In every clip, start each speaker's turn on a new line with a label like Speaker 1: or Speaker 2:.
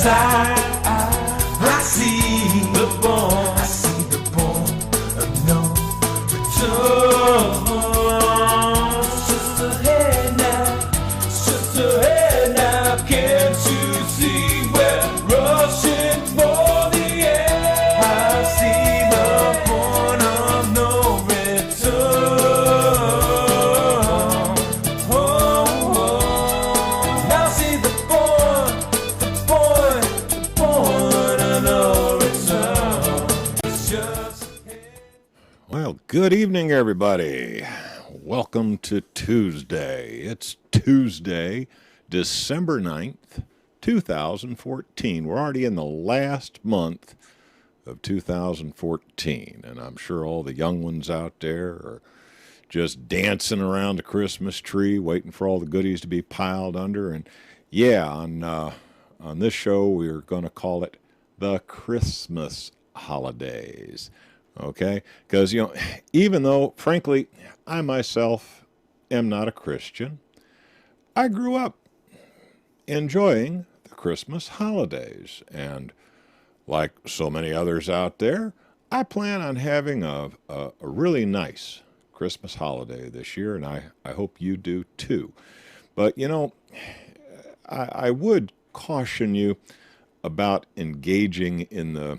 Speaker 1: I see the born of no return. Sister, hey now, can't you see we're rushing for the end? I see the point of no return. Now I see the point of no return. It's just
Speaker 2: Well, good evening, everybody. Welcome to Tuesday. It's Tuesday, December 9th, 2014. We're already in the last month of 2014, and I'm sure all the young ones out there are just dancing around the Christmas tree, waiting for all the goodies to be piled under. And yeah, on this show, we're going to call it the Christmas holidays. Okay? Because, even though, frankly, I myself am not a Christian, I grew up enjoying the Christmas holidays. And like so many others out there, I plan on having a really nice Christmas holiday this year, and I hope you do too. But, I would caution you about engaging in the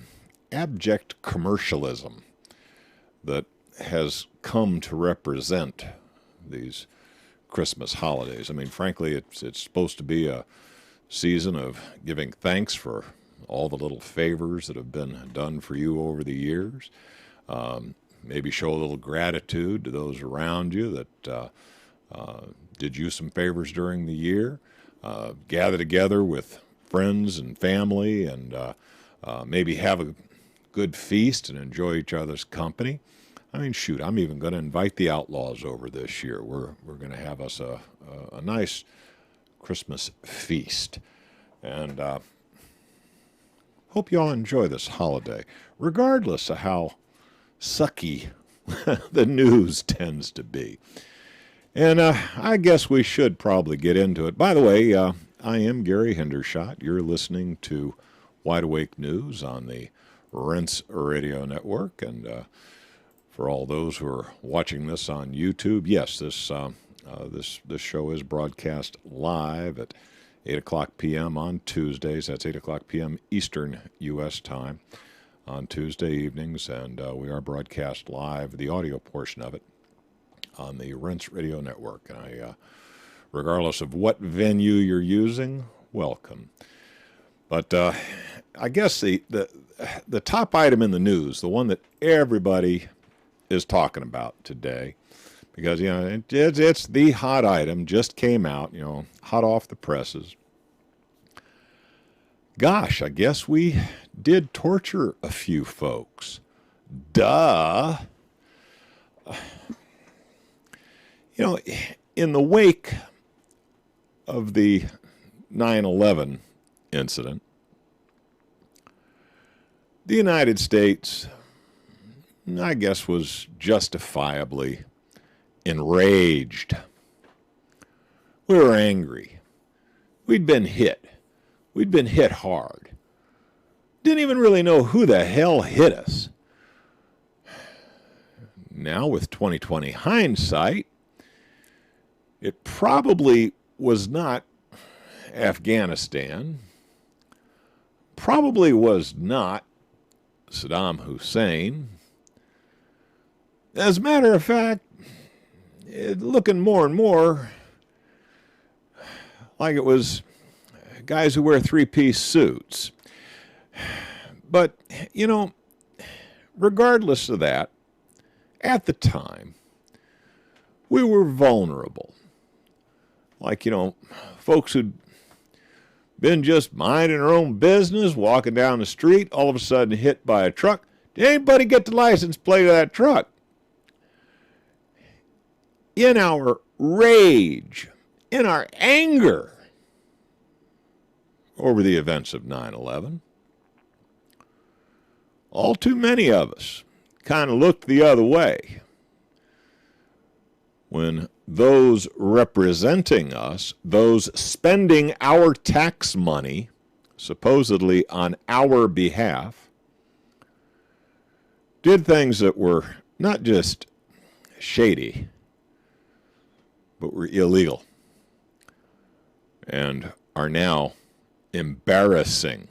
Speaker 2: abject commercialism that has come to represent these Christmas holidays. I mean, frankly, it's supposed to be a season of giving thanks for all the little favors that have been done for you over the years. Maybe show a little gratitude to those around you that did you some favors during the year. Gather together with friends and family and maybe have a good feast and enjoy each other's company. I mean, shoot, I'm even going to invite the Outlaws over this year. We're going to have us a nice Christmas feast. And hope you all enjoy this holiday, regardless of how sucky the news tends to be. And I guess we should probably get into it. By the way, I am Gary Hendershot. You're listening to Wide Awake News on the Rinse Radio Network. And for all those who are watching this on YouTube, yes, this show is broadcast live at 8 o'clock p.m. on Tuesdays. That's 8 o'clock p.m. Eastern U.S. time on Tuesday evenings. And we are broadcast live, the audio portion of it, on the Rinse Radio Network. And regardless of what venue you're using, welcome. But I guess the top item in the news, the one that everybody is talking about today, because it's the hot item, just came out, hot off the presses. Gosh, I guess we did torture a few folks. Duh. In the wake of the 9/11 incident, the United States, I guess, was justifiably enraged. We were angry. We'd been hit. We'd been hit hard. Didn't even really know who the hell hit us. Now, with 2020 hindsight, it probably was not Afghanistan. Probably was not Saddam Hussein. As a matter of fact, looking more and more like it was guys who wear three-piece suits. But, regardless of that, at the time, we were vulnerable. Like, folks who'd been just minding their own business, walking down the street, all of a sudden hit by a truck. Did anybody get the license plate of that truck? In our rage, in our anger over the events of 9/11, all too many of us kind of looked the other way when those representing us, those spending our tax money supposedly on our behalf, did things that were not just shady, but were illegal and are now embarrassing.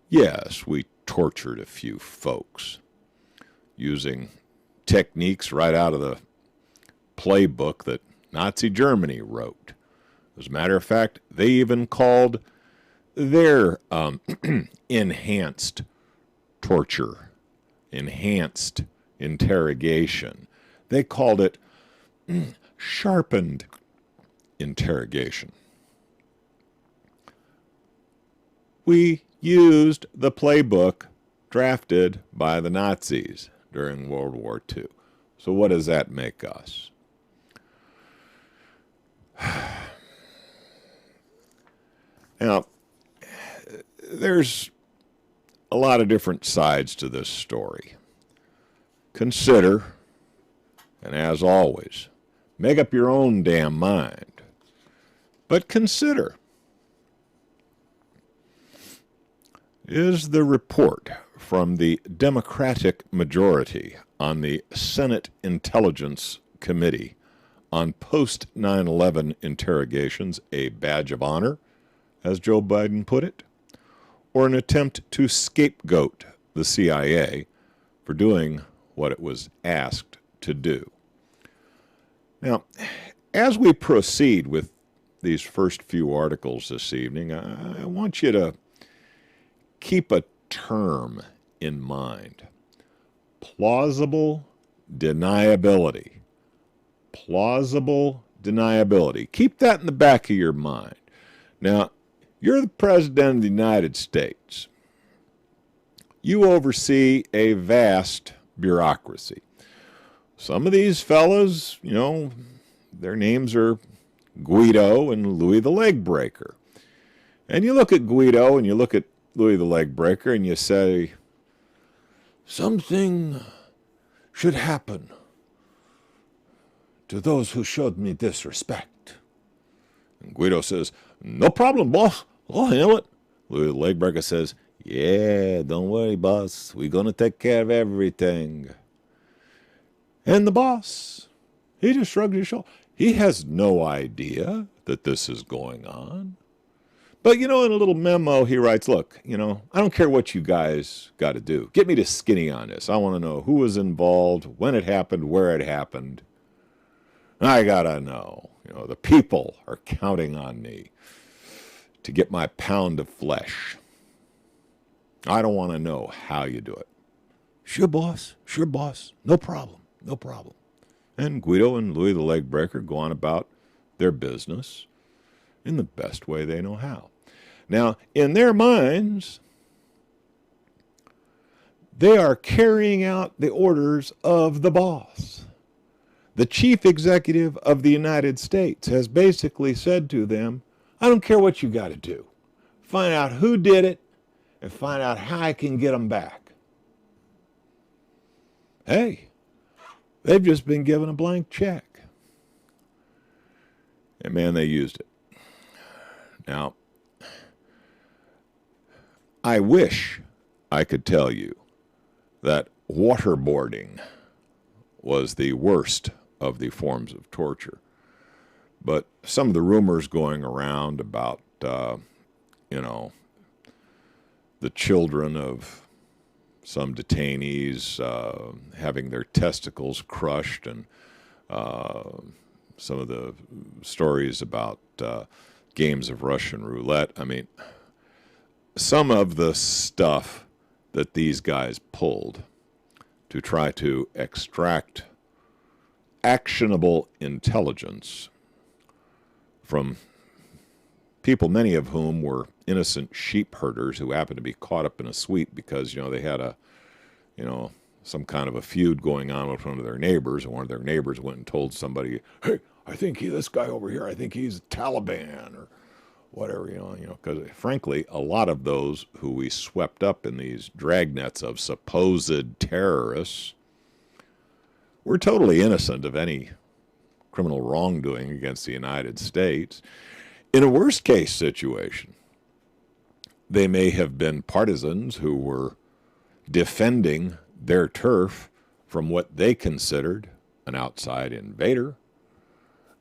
Speaker 2: Yes, we tortured a few folks using techniques right out of the playbook that Nazi Germany wrote. As a matter of fact, they even called their enhanced torture, enhanced interrogation, they called it sharpened interrogation. We used the playbook drafted by the Nazis during World War II. So what does that make us? Now, there's a lot of different sides to this story. Consider, and as always, make up your own damn mind. But consider, is the report from the Democratic majority on the Senate Intelligence Committee on post-9/11 interrogations a badge of honor, as Joe Biden put it, or an attempt to scapegoat the CIA for doing what it was asked to do? Now, as we proceed with these first few articles this evening, I want you to keep a term in mind. Plausible deniability. Plausible deniability. Keep that in the back of your mind. Now, you're the President of the United States. You oversee a vast bureaucracy. Some of these fellows, you know, their names are Guido and Louis the Leg Breaker. And you look at Guido and you look at Louis the Leg Breaker and you say, something should happen to those who showed me disrespect. And Guido says, no problem, boss. I'll handle it. Louis the Leg Breaker says, yeah, don't worry, boss. We're going to take care of everything. And the boss, he just shrugged his shoulders. He has no idea that this is going on. But, you know, in a little memo, he writes, look, you know, I don't care what you guys got to do. Get me to skinny on this. I want to know who was involved, when it happened, where it happened. I got to know. You know, the people are counting on me to get my pound of flesh. I don't want to know how you do it. Sure, boss. Sure, boss. No problem. No problem. And Guido and Louis the Leg Breaker go on about their business in the best way they know how. Now, in their minds, they are carrying out the orders of the boss. The chief executive of the United States has basically said to them, I don't care what you got to do. Find out who did it and find out how I can get them back. Hey, they've just been given a blank check. And man, they used it. Now, I wish I could tell you that waterboarding was the worst of the forms of torture. But some of the rumors going around about, you know, the children of some detainees having their testicles crushed, and some of the stories about games of Russian roulette. I mean, some of the stuff that these guys pulled to try to extract actionable intelligence from people, many of whom were innocent sheep herders who happened to be caught up in a sweep because, you know, they had some kind of a feud going on with one of their neighbors, and one of their neighbors went and told somebody, hey, I think this guy over here, I think he's Taliban or whatever, you know, because frankly, a lot of those who we swept up in these dragnets of supposed terrorists were totally innocent of any criminal wrongdoing against the United States. In a worst case situation, they may have been partisans who were defending their turf from what they considered an outside invader.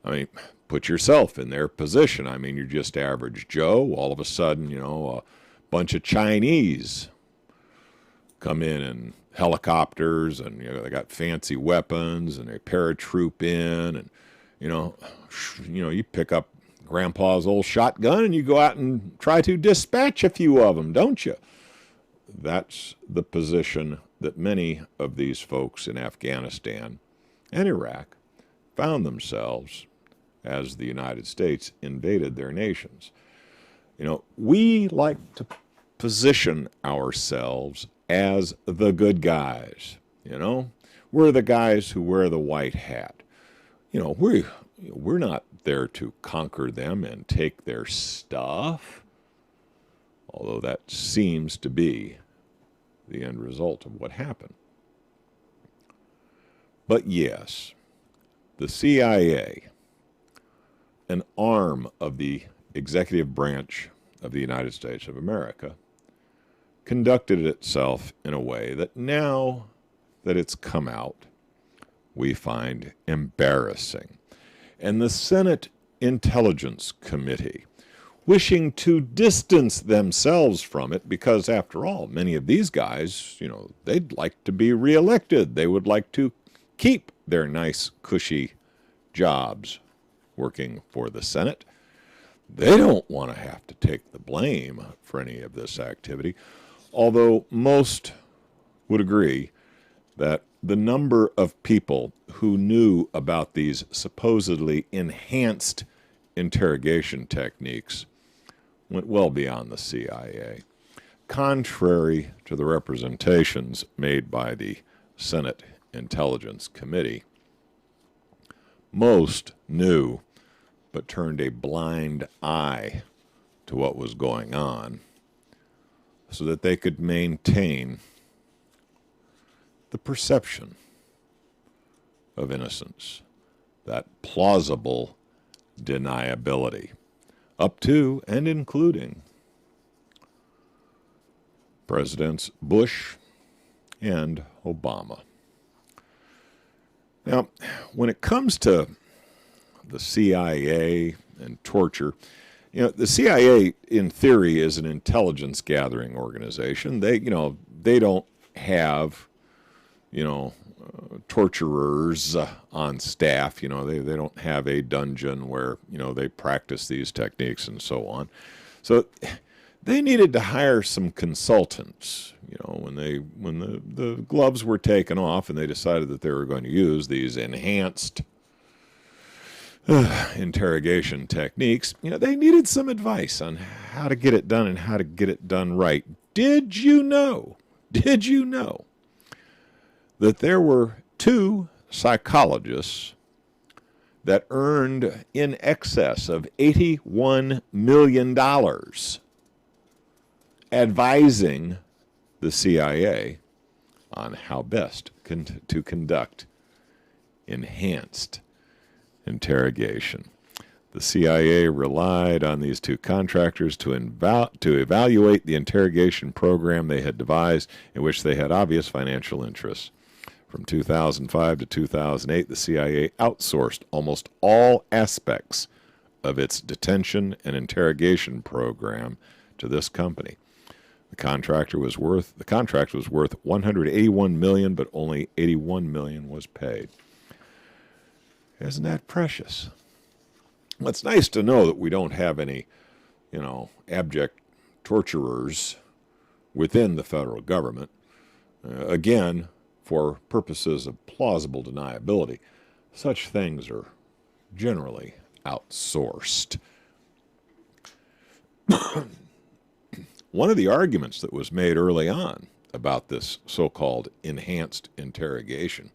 Speaker 2: I mean, put yourself in their position. I mean, you're just average Joe. All of a sudden, a bunch of Chinese come in helicopters, and they got fancy weapons, and they paratroop in, and you pick up Grandpa's old shotgun and you go out and try to dispatch a few of them, don't you? That's the position that many of these folks in Afghanistan and Iraq found themselves as the United States invaded their nations. We like to position ourselves as the good guys. We're the guys who wear the white hat. We're not there to conquer them and take their stuff, although that seems to be the end result of what happened. But yes, the CIA, an arm of the executive branch of the United States of America, conducted itself in a way that now that it's come out, we find embarrassing. And the Senate Intelligence Committee, wishing to distance themselves from it, because after all, many of these guys, they'd like to be reelected. They would like to keep their nice, cushy jobs working for the Senate. They don't want to have to take the blame for any of this activity, although most would agree that the number of people who knew about these supposedly enhanced interrogation techniques went well beyond the CIA. Contrary to the representations made by the Senate Intelligence Committee, most knew but turned a blind eye to what was going on so that they could maintain the perception of innocence, that plausible deniability, up to and including Presidents Bush and Obama. Now, when it comes to the CIA and torture, the CIA, in theory, is an intelligence gathering organization. They don't have torturers on staff. They don't have a dungeon where, they practice these techniques and so on. So they needed to hire some consultants, when the gloves were taken off and they decided that they were going to use these enhanced interrogation techniques. They needed some advice on how to get it done and how to get it done right. Did you know that there were 2 psychologists that earned in excess of $81 million advising the CIA on how best to conduct enhanced interrogation? The CIA relied on these 2 contractors to evaluate the interrogation program they had devised, in which they had obvious financial interests. From 2005 to 2008, the CIA outsourced almost all aspects of its detention and interrogation program to this company. The contract was worth $181 million, but only $81 million was paid. Isn't that precious? Well, it's nice to know that we don't have any, abject torturers within the federal government. Again, for purposes of plausible deniability, such things are generally outsourced. One of the arguments that was made early on about this so-called enhanced interrogation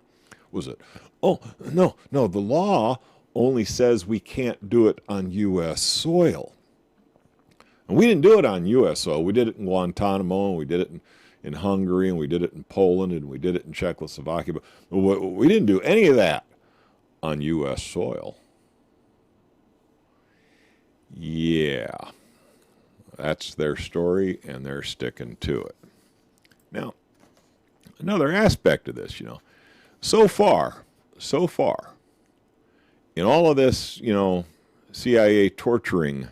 Speaker 2: was that, the law only says we can't do it on U.S. soil. And we didn't do it on U.S. soil. We did it in Guantanamo, and we did it in Hungary, and we did it in Poland, and we did it in Czechoslovakia. But we didn't do any of that on U.S. soil. Yeah. That's their story, and they're sticking to it. Now, another aspect of this, so far, in all of this, CIA torturing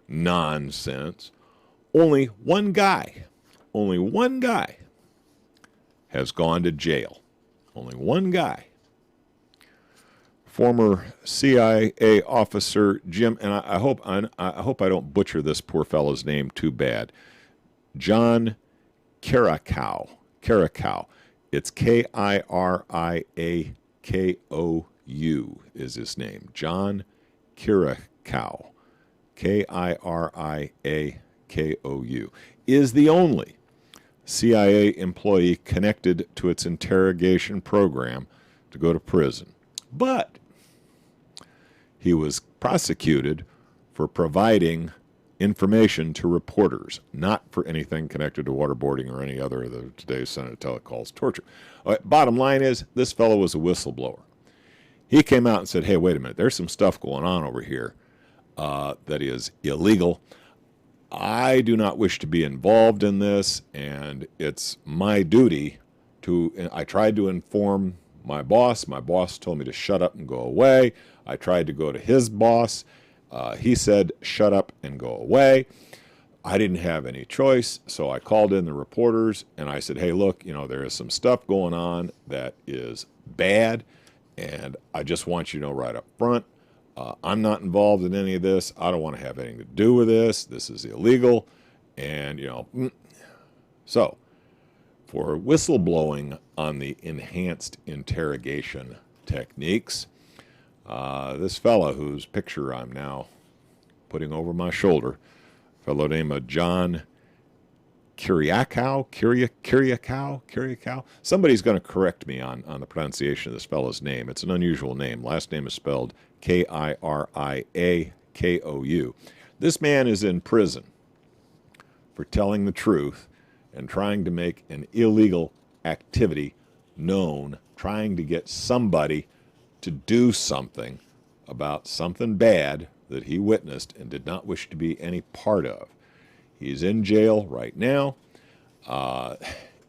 Speaker 2: nonsense, only one guy has gone to jail. Only one guy. Former CIA officer Jim, and I hope I don't butcher this poor fellow's name too bad. John Kiriakou. It's Kiriakou is his name. John Kiriakou. Kiriakou is the only CIA employee connected to its interrogation program to go to prison. But he was prosecuted for providing information to reporters, not for anything connected to waterboarding or any other of the today's Senate calls torture. Bottom line is, this fellow was a whistleblower. He came out and said, hey, wait a minute, there's some stuff going on over here that is illegal. I do not wish to be involved in this, and it's my duty to, I tried to inform my boss. My boss told me to shut up and go away. I tried to go to his boss. He said, shut up and go away. I didn't have any choice, so I called in the reporters, and I said, hey, look, there is some stuff going on that is bad, and I just want you to know right up front, I'm not involved in any of this. I don't want to have anything to do with this. This is illegal. And, so for whistleblowing on the enhanced interrogation techniques, this fellow whose picture I'm now putting over my shoulder, a fellow named John Kiriakou. Somebody's going to correct me on the pronunciation of this fellow's name. It's an unusual name. Last name is spelled Kiriakou. This man is in prison for telling the truth and trying to make an illegal activity known, trying to get somebody to do something about something bad that he witnessed and did not wish to be any part of. He's in jail right now.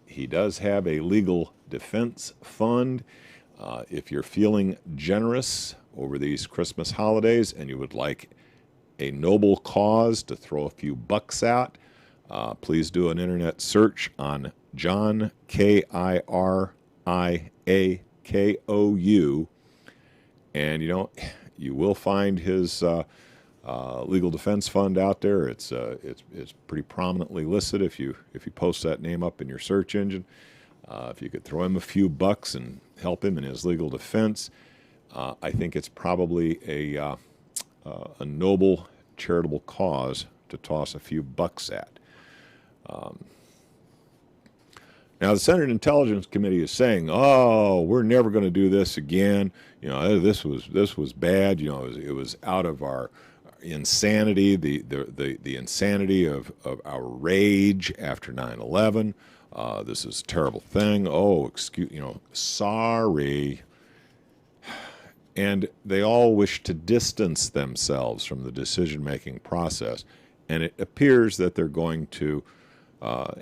Speaker 2: He does have a legal defense fund. If you're feeling generous over these Christmas holidays and you would like a noble cause to throw a few bucks out, please do an internet search on John Kiriakou, and you will find his legal defense fund out there. It's pretty prominently listed if you post that name up in your search engine. If you could throw him a few bucks and help him in his legal defense, I think it's probably a noble charitable cause to toss a few bucks at. Now, the Senate Intelligence Committee is saying, "Oh, we're never going to do this again. This was bad. It was out of our insanity, the insanity of our rage after 9/11. This is a terrible thing. Oh, sorry." And they all wish to distance themselves from the decision-making process, and it appears that they're going to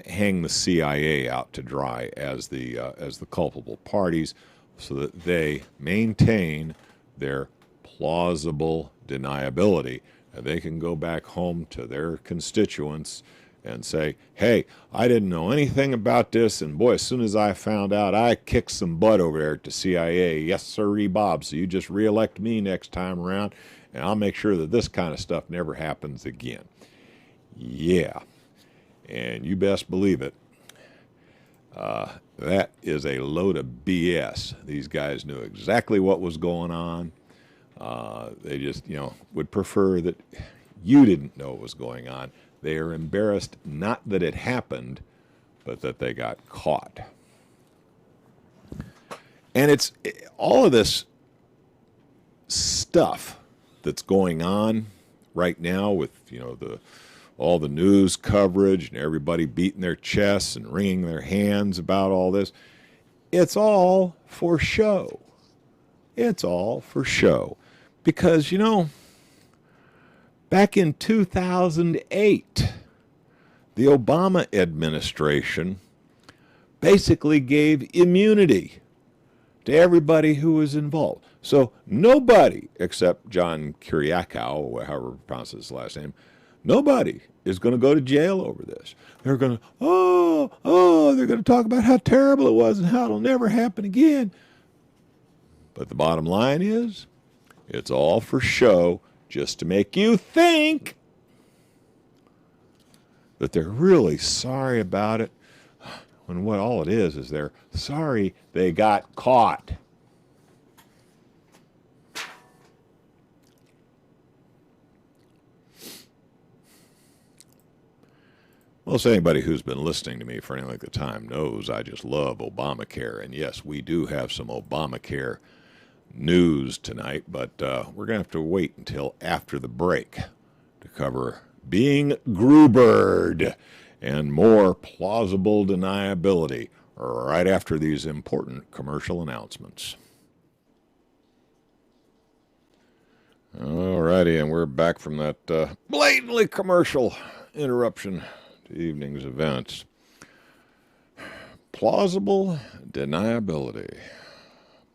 Speaker 2: hang the CIA out to dry as the culpable parties, so that they maintain their plausible deniability, and they can go back home to their constituents and say, "Hey, I didn't know anything about this, and boy, as soon as I found out, I kicked some butt over there at the CIA. Yes, sirree, Bob. So you just reelect me next time around, and I'll make sure that this kind of stuff never happens again." Yeah. And you best believe it. That is a load of BS. These guys knew exactly what was going on. They just, would prefer that you didn't know what was going on. They are embarrassed not that it happened, but that they got caught. And it's all of this stuff that's going on right now with, all the news coverage and everybody beating their chests and wringing their hands about all this. It's all for show. It's all for show. Because, Back in 2008, the Obama administration basically gave immunity to everybody who was involved. So nobody except John Kiriakou, or however you pronounce his last name, nobody is going to go to jail over this. They're going to, they're going to talk about how terrible it was and how it'll never happen again. But the bottom line is, it's all for show, just to make you think that they're really sorry about it, when what all it is they're sorry they got caught. Well, so anybody who's been listening to me for any length of time knows I just love Obamacare. And yes, we do have some Obamacare news tonight, but we're going to have to wait until after the break to cover being Grubered and more plausible deniability right after these important commercial announcements. All righty, and we're back from that blatantly commercial interruption to evening's events. Plausible deniability.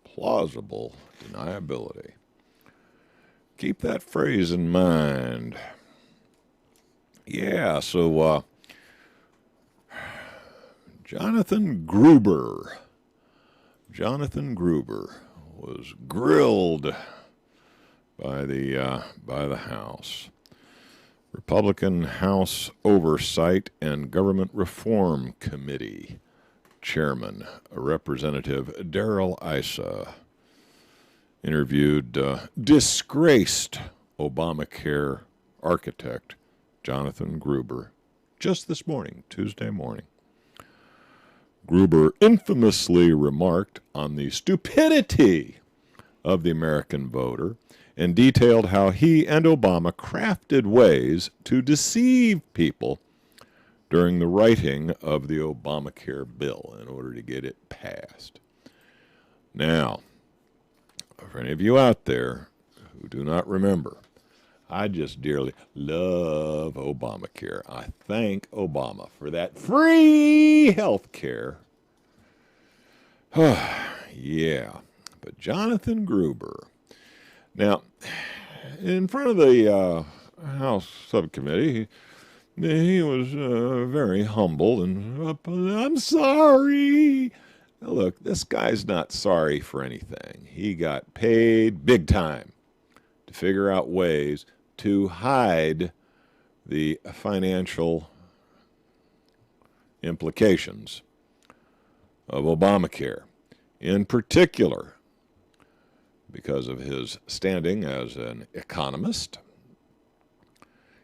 Speaker 2: Plausible deniability. Keep that phrase in mind. Yeah, so Jonathan Gruber was grilled by the House. Republican House Oversight and Government Reform Committee Chairman, Representative Darrell Issa, interviewed disgraced Obamacare architect Jonathan Gruber just this morning, Tuesday morning. Gruber infamously remarked on the stupidity of the American voter and detailed how he and Obama crafted ways to deceive people during the writing of the Obamacare bill in order to get it passed. Now, for any of you out there who do not remember, I just dearly love Obamacare. I thank Obama for that free health care. Yeah, but Jonathan Gruber. Now, in front of the House subcommittee, he was very humble and, I'm sorry. Now look, this guy's not sorry for anything. He got paid big time to figure out ways to hide the financial implications of Obamacare. In particular, because of his standing as an economist,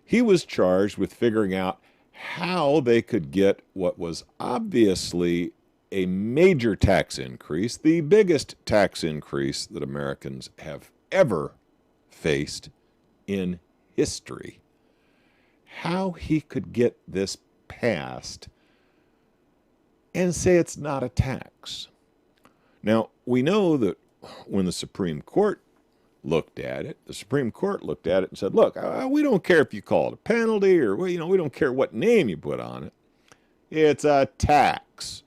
Speaker 2: he was charged with figuring out how they could get what was obviously a major tax increase, the biggest tax increase that Americans have ever faced in history, how he could get this passed and say it's not a tax. Now, we know that when the Supreme Court looked at it, the Supreme Court looked at it and said, look, we don't care if you call it a penalty or, we don't care what name you put on it. It's a tax.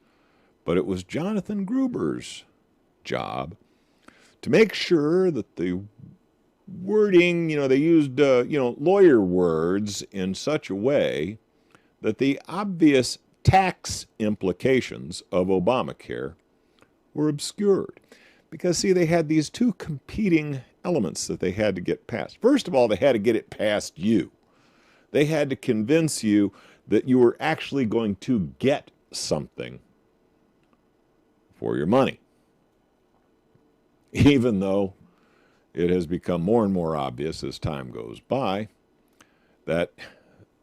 Speaker 2: But it was Jonathan Gruber's job to make sure that the wording, they used, lawyer words in such a way that the obvious tax implications of Obamacare were obscured. Because, see, they had these two competing elements that they had to get past. First of all, they had to get it past you. They had to convince you that you were actually going to get something for your money. Even though it has become more and more obvious as time goes by that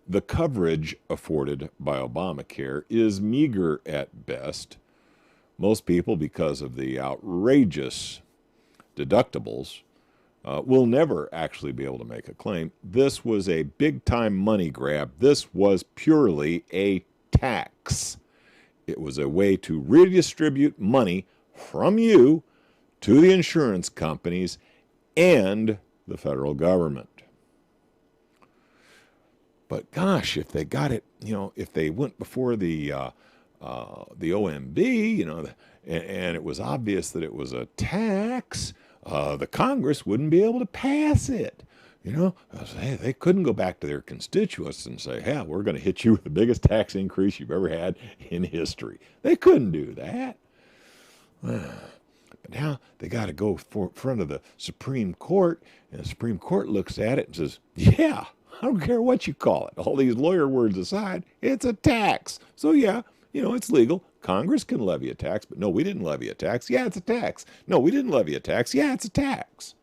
Speaker 2: the coverage afforded by Obamacare is meager at best. Most people, because of the outrageous deductibles, will never actually be able to make a claim. This was a big-time money grab. This was purely a tax. It was a way to redistribute money from you to the insurance companies and the federal government. But gosh, if they got it, if they went before the OMB, and it was obvious that it was a tax, the Congress wouldn't be able to pass it. Hey, they couldn't go back to their constituents and say, "Yeah, we're going to hit you with the biggest tax increase you've ever had in history." They couldn't do that. But now they got to go in front of the Supreme Court, and the Supreme Court looks at it and says, "Yeah, I don't care what you call it. All these lawyer words aside, it's a tax. So yeah, it's legal. Congress can levy a tax, but no, we didn't levy a tax. Yeah, it's a tax. No, we didn't levy a tax. Yeah, it's a tax."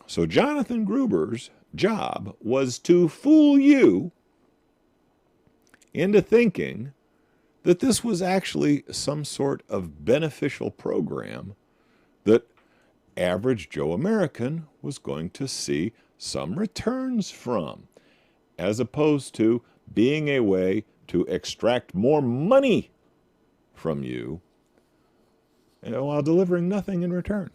Speaker 2: So Jonathan Gruber's job was to fool you into thinking that this was actually some sort of beneficial program that average Joe American was going to see some returns from, as opposed to being a way to extract more money from you while delivering nothing in return.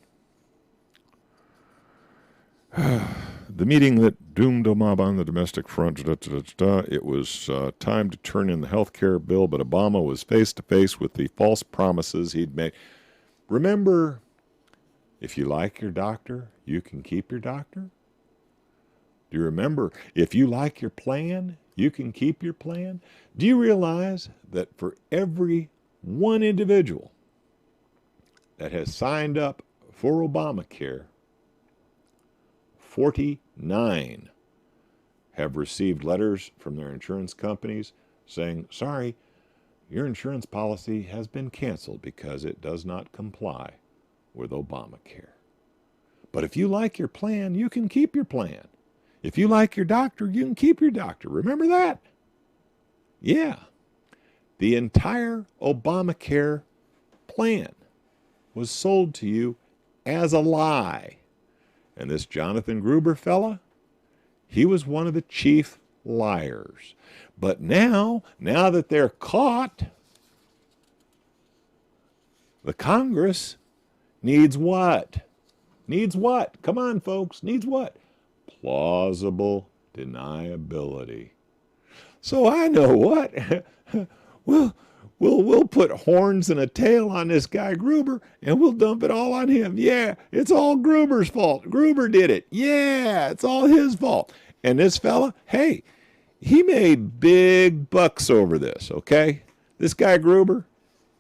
Speaker 2: The meeting that doomed Obama on the domestic front, it was time to turn in the health care bill, but Obama was face to face with the false promises he'd made. Remember, if you like your doctor, you can keep your doctor? Do you remember, if you like your plan, you can keep your plan? Do you realize that for every one individual that has signed up for Obamacare, 49 have received letters from their insurance companies saying, "Sorry, your insurance policy has been canceled because it does not comply with Obamacare. But if you like your plan, you can keep your plan. If you like your doctor, you can keep your doctor." Remember that? Yeah. The entire Obamacare plan was sold to you as a lie. And this Jonathan Gruber fella, he was one of the chief liars. But now that they're caught, the Congress needs what? Needs what? Come on, folks. Needs what? Plausible deniability. So I know what. We'll put horns and a tail on this guy Gruber, and we'll dump it all on him. Yeah, it's all Gruber's fault. Gruber did it. Yeah, it's all his fault. And this fella, hey, he made big bucks over this, okay? This guy Gruber,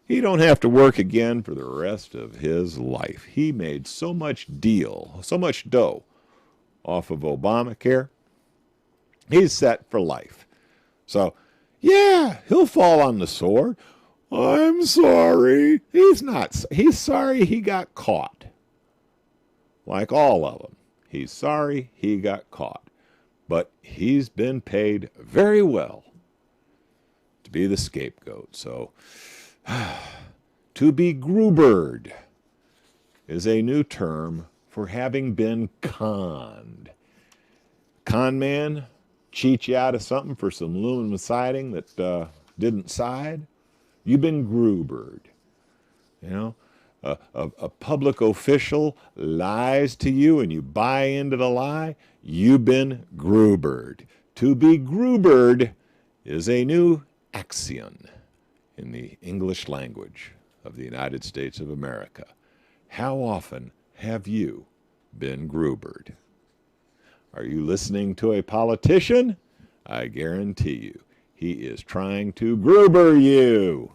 Speaker 2: he don't have to work again for the rest of his life. He made so much dough off of Obamacare. He's set for life. So, yeah, he'll fall on the sword. I'm sorry. He's not. He's sorry he got caught. Like all of them. He's sorry he got caught. But he's been paid very well to be the scapegoat. So, to be Grubered is a new term for having been conned. Con man, cheat you out of something for some aluminum siding that didn't side. You've been Grubered. A public official lies to you and you buy into the lie. You've been Grubered. To be Grubered is a new axiom in the English language of the United States of America. How often have you been Grubered? Are you listening to a politician? I guarantee you, he is trying to Gruber you.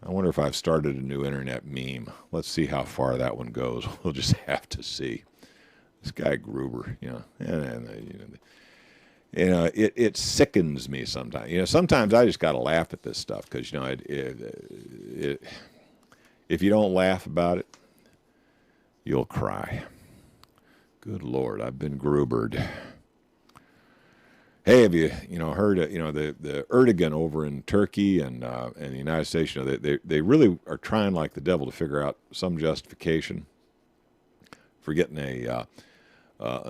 Speaker 2: I wonder if I've started a new internet meme. Let's see how far that one goes. We'll just have to see. This guy Gruber, it sickens me sometimes. Sometimes I just got to laugh at this stuff because, if you don't laugh about it, you'll cry. Good Lord, I've been Grubered. Hey, have you heard the Erdogan over in Turkey and the United States? They really are trying like the devil to figure out some justification for getting a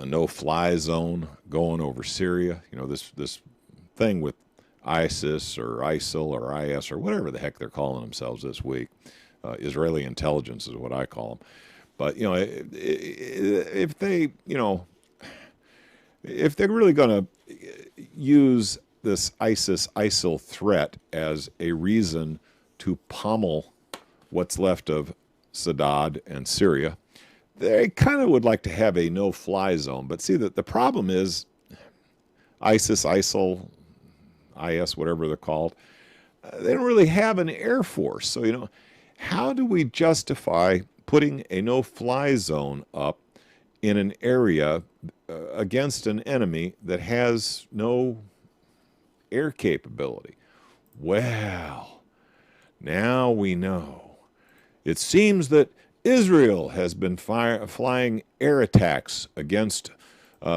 Speaker 2: no-fly zone going over Syria. This thing with ISIS or ISIL or IS or whatever the heck they're calling themselves this week. Israeli intelligence is what I call them. But, if they, if they're really going to use this ISIL threat as a reason to pummel what's left of Saddam and Syria, they kind of would like to have a no-fly zone. But see, the problem is ISIL, IS, whatever they're called, they don't really have an air force. So, how do we justify putting a no-fly zone up in an area against an enemy that has no air capability? Well, now we know. It seems that Israel has been flying air attacks against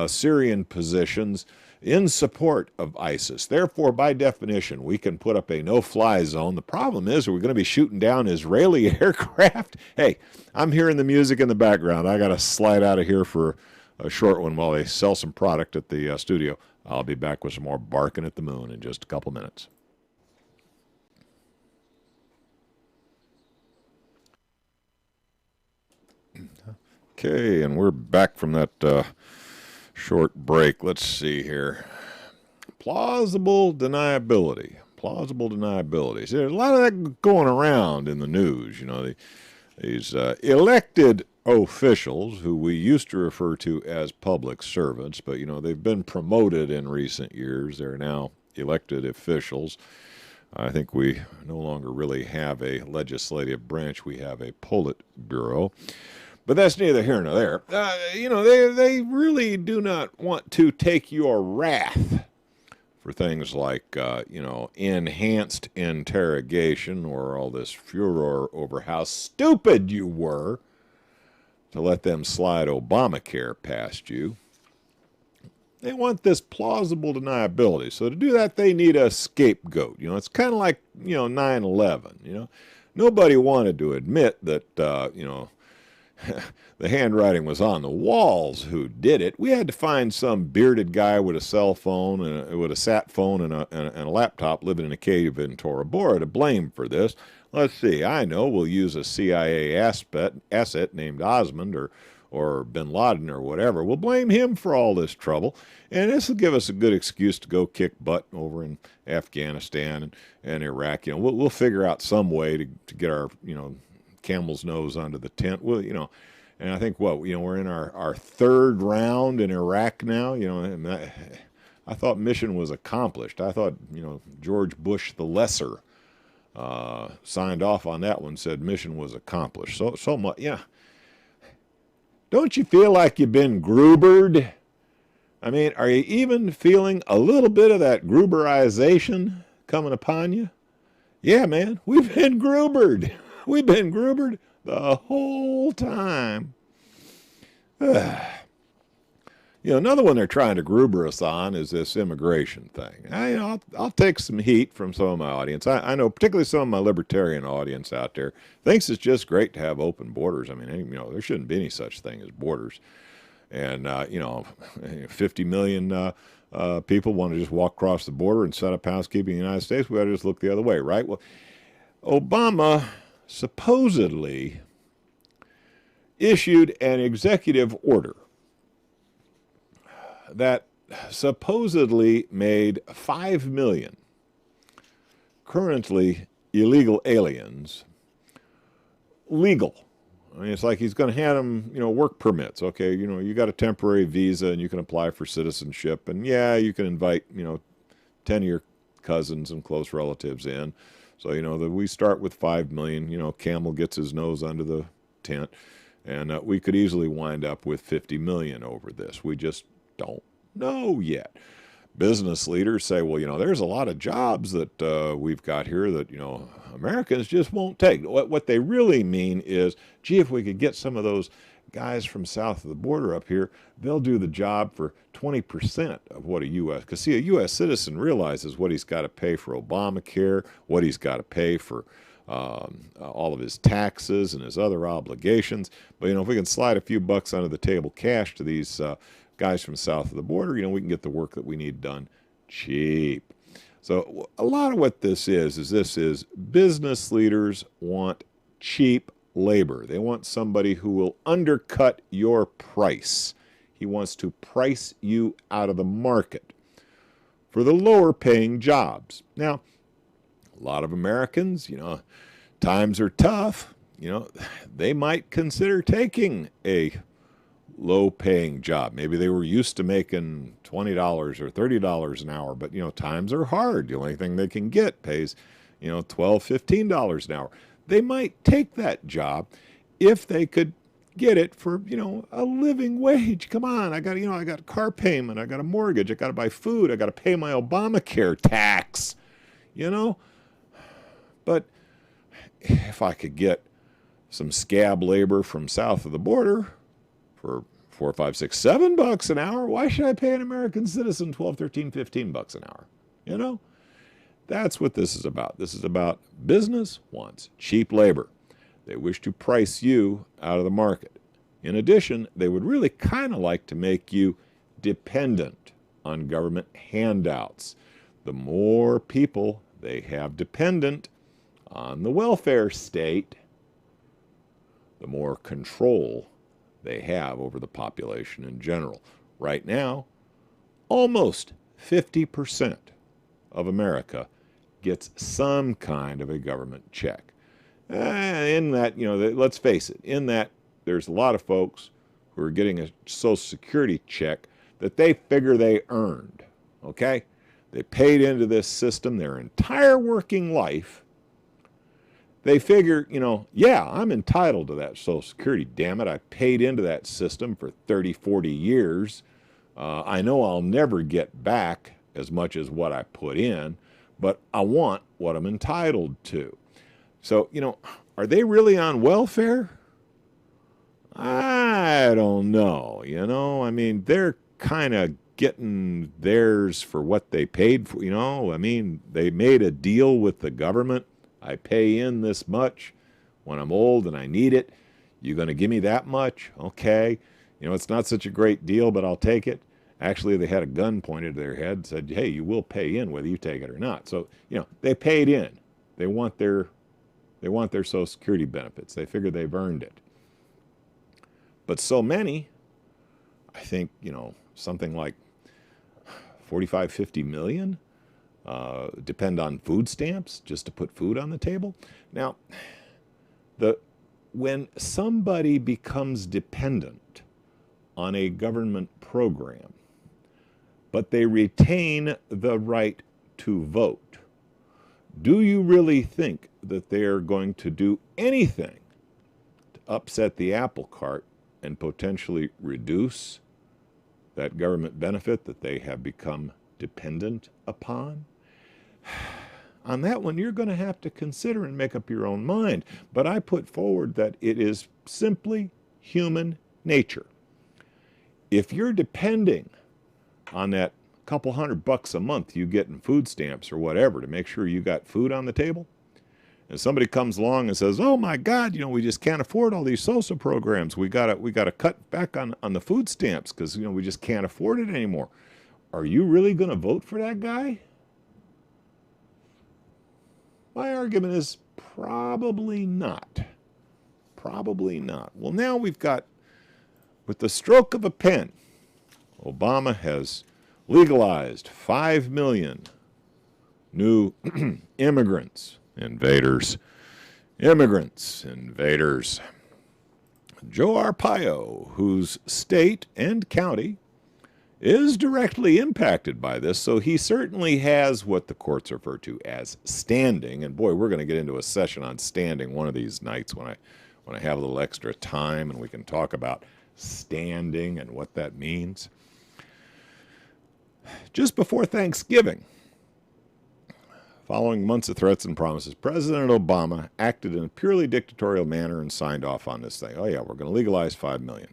Speaker 2: Syrian positions in support of ISIS. Therefore, by definition, we can put up a no-fly zone. The problem is, are we going to be shooting down Israeli aircraft? Hey, I'm hearing the music in the background. I got to slide out of here for a short one while they sell some product at the studio. I'll be back with some more barking at the moon in just a couple minutes. Okay, and we're back from that short break. Let's see here. Plausible deniability. Plausible deniability. See, there's a lot of that going around in the news. These elected officials who we used to refer to as public servants, but, they've been promoted in recent years. They're now elected officials. I think we no longer really have a legislative branch. We have a Politburo. But that's neither here nor there. They really do not want to take your wrath for things like, enhanced interrogation or all this furor over how stupid you were to let them slide Obamacare past you. They want this plausible deniability. So to do that, they need a scapegoat. It's kind of like, 9/11. Nobody wanted to admit that, the handwriting was on the walls who did it. We had to find some bearded guy with a cell phone and with a sat phone and a laptop living in a cave in Tora Bora to blame for this. Let's see. I know we'll use a CIA asset named Osmond or Bin Laden or whatever. We'll blame him for all this trouble, and this will give us a good excuse to go kick butt over in Afghanistan and Iraq. We'll figure out some way to get our camel's nose onto the tent. Well, and I think we're in our third round in Iraq now. And I thought mission was accomplished. I thought George Bush the Lesser signed off on that one, said mission was accomplished. So much, yeah. Don't you feel like you've been Grubered? I mean, are you even feeling a little bit of that Gruberization coming upon you? Yeah, man, we've been Grubered. We've been Grubered the whole time. Another one they're trying to Gruber us on is this immigration thing. I'll take some heat from some of my audience. I know particularly some of my libertarian audience out there thinks it's just great to have open borders. I mean, there shouldn't be any such thing as borders. And, 50 million people want to just walk across the border and set up housekeeping in the United States. We ought to just look the other way, right? Well, Obama supposedly issued an executive order that supposedly made 5 million currently illegal aliens legal. I mean, it's like he's going to hand them, work permits. Okay, you got a temporary visa and you can apply for citizenship. And yeah, you can invite, 10 of your cousins and close relatives in. So, that we start with 5 million, Camel gets his nose under the tent, and we could easily wind up with 50 million over this. We just don't know yet. Business leaders say, well, there's a lot of jobs that we've got here that, Americans just won't take. What they really mean is, gee, if we could get some of those guys from south of the border up here, they'll do the job for 20% of what a U.S. Because, see, a U.S. citizen realizes what he's got to pay for Obamacare, what he's got to pay for all of his taxes and his other obligations. But, if we can slide a few bucks under the table cash to these guys from south of the border, we can get the work that we need done cheap. So a lot of what this is business leaders want cheap labor. They want somebody who will undercut your price. He wants to price you out of the market for the lower paying jobs. Now, a lot of Americans, times are tough. They might consider taking a low-paying job. Maybe they were used to making $20 or $30 an hour, but, times are hard. The only thing they can get pays, $12, $15 an hour. They might take that job if they could get it for, a living wage. Come on, I got a car payment, I got a mortgage, I got to buy food, I got to pay my Obamacare tax, But if I could get some scab labor from south of the border for $4, $5, $6, $7 an hour, why should I pay an American citizen $12, $13, $15 an hour? That's what this is about. This is about business wants cheap labor. They wish to price you out of the market. In addition, they would really kind of like to make you dependent on government handouts. The more people they have dependent on the welfare state, the more control they have over the population in general. Right now, almost 50% of America gets some kind of a government check. In that, let's face it, in that there's a lot of folks who are getting a Social Security check that they figure they earned, okay? They paid into this system their entire working life. They figure, yeah, I'm entitled to that Social Security, damn it. I paid into that system for 30, 40 years. I know I'll never get back as much as what I put in, but I want what I'm entitled to. So, are they really on welfare? I don't know, they're kind of getting theirs for what they paid for, they made a deal with the government. I pay in this much when I'm old and I need it. You're going to give me that much? Okay. It's not such a great deal, but I'll take it. Actually, they had a gun pointed to their head and said, hey, you will pay in whether you take it or not. So, they paid in. They want their Social Security benefits. They figure they've earned it. But so many, I think, something like 45, 50 million depend on food stamps just to put food on the table. Now, when somebody becomes dependent on a government program, but they retain the right to vote, do you really think that they are going to do anything to upset the apple cart and potentially reduce that government benefit that they have become dependent upon? On that one, you're going to have to consider and make up your own mind. But I put forward that it is simply human nature. If you're depending on that couple $100 a month you get in food stamps or whatever to make sure you got food on the table, and somebody comes along and says, oh my God, we just can't afford all these social programs. We gotta cut back on the food stamps because we just can't afford it anymore. Are you really going to vote for that guy? My argument is probably not. Probably not. Well, now we've got, with the stroke of a pen, Obama has legalized 5 million new immigrants. Joe Arpaio, whose state and county is directly impacted by this, so he certainly has what the courts refer to as standing. And boy, we're going to get into a session on standing one of these nights when I have a little extra time and we can talk about standing and what that means. Just before Thanksgiving, following months of threats and promises, President Obama acted in a purely dictatorial manner and signed off on this thing. Oh yeah, we're going to legalize 5 million.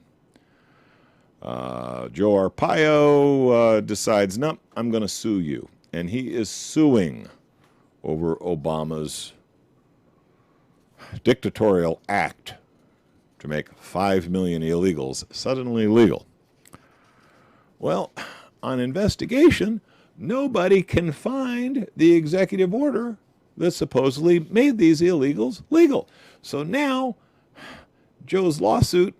Speaker 2: Joe Arpaio decides, nope, I'm going to sue you. And he is suing over Obama's dictatorial act to make 5 million illegals suddenly legal. Well, on investigation, nobody can find the executive order that supposedly made these illegals legal. So now Joe's lawsuit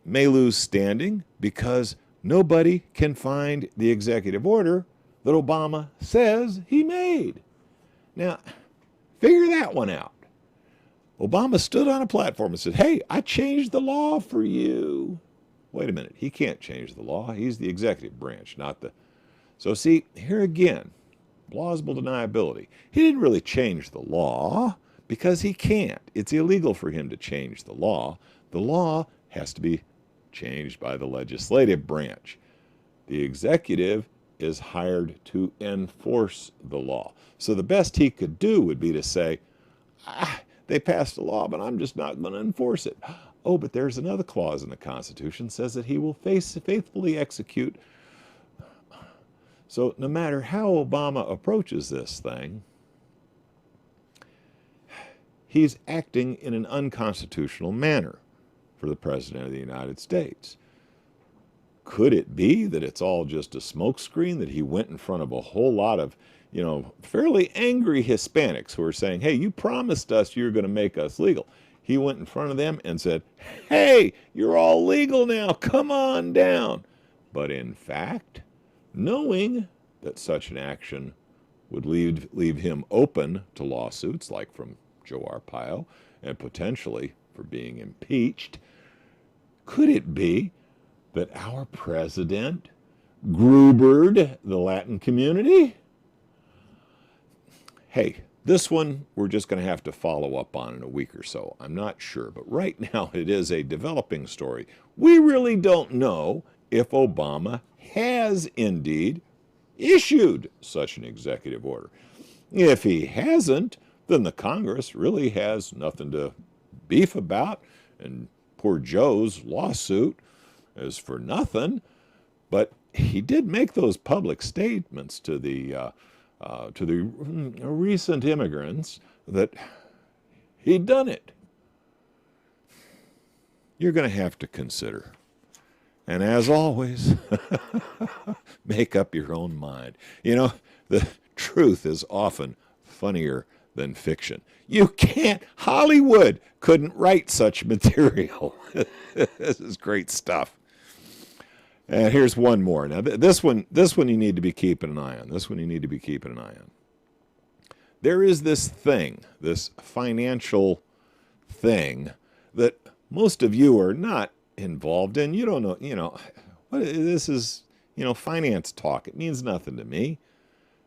Speaker 2: may lose standing because nobody can find the executive order that Obama says he made. Now, figure that one out. Obama stood on a platform and said, hey, I changed the law for you. Wait a minute, he can't change the law. He's the executive branch, not the... So see, here again, plausible deniability. He didn't really change the law because he can't. It's illegal for him to change the law. The law has to be changed by the legislative branch. The executive is hired to enforce the law. So the best he could do would be to say, they passed a law, but I'm just not going to enforce it. Oh, but there's another clause in the Constitution that says that he will faithfully execute. So no matter how Obama approaches this thing, he's acting in an unconstitutional manner for the President of the United States. Could it be that it's all just a smokescreen, that he went in front of a whole lot of, fairly angry Hispanics who are saying, hey, you promised us you're going to make us legal. He went in front of them and said, hey, you're all legal now, come on down. But in fact, knowing that such an action would leave him open to lawsuits like from Joe Arpaio and potentially for being impeached, could it be that our president Grubered the Latin community? Hey, this one we're just going to have to follow up on in a week or so. I'm not sure, but right now it is a developing story. We really don't know if Obama has indeed issued such an executive order. If he hasn't, then the Congress really has nothing to beef about, and poor Joe's lawsuit is for nothing. But he did make those public statements to the recent immigrants that he'd done it. You're going to have to consider. And as always, make up your own mind. The truth is often funnier than fiction. You can't, Hollywood couldn't write such material. This is great stuff. And here's one more. Now, this one you need to be keeping an eye on. There is this thing, this financial thing that most of you are not involved in. You don't know, what this is, finance talk. It means nothing to me.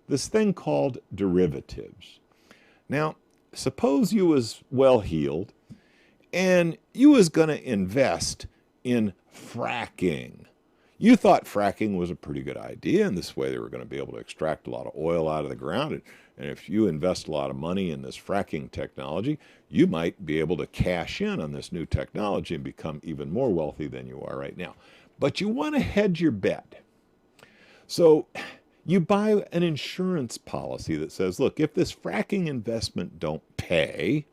Speaker 2: This thing called derivatives. Now, suppose you was well-heeled and you was going to invest in fracking. You thought fracking was a pretty good idea, and this way they were going to be able to extract a lot of oil out of the ground. And if you invest a lot of money in this fracking technology, you might be able to cash in on this new technology and become even more wealthy than you are right now. But you want to hedge your bet. So you buy an insurance policy that says, look, if this fracking investment don't pay,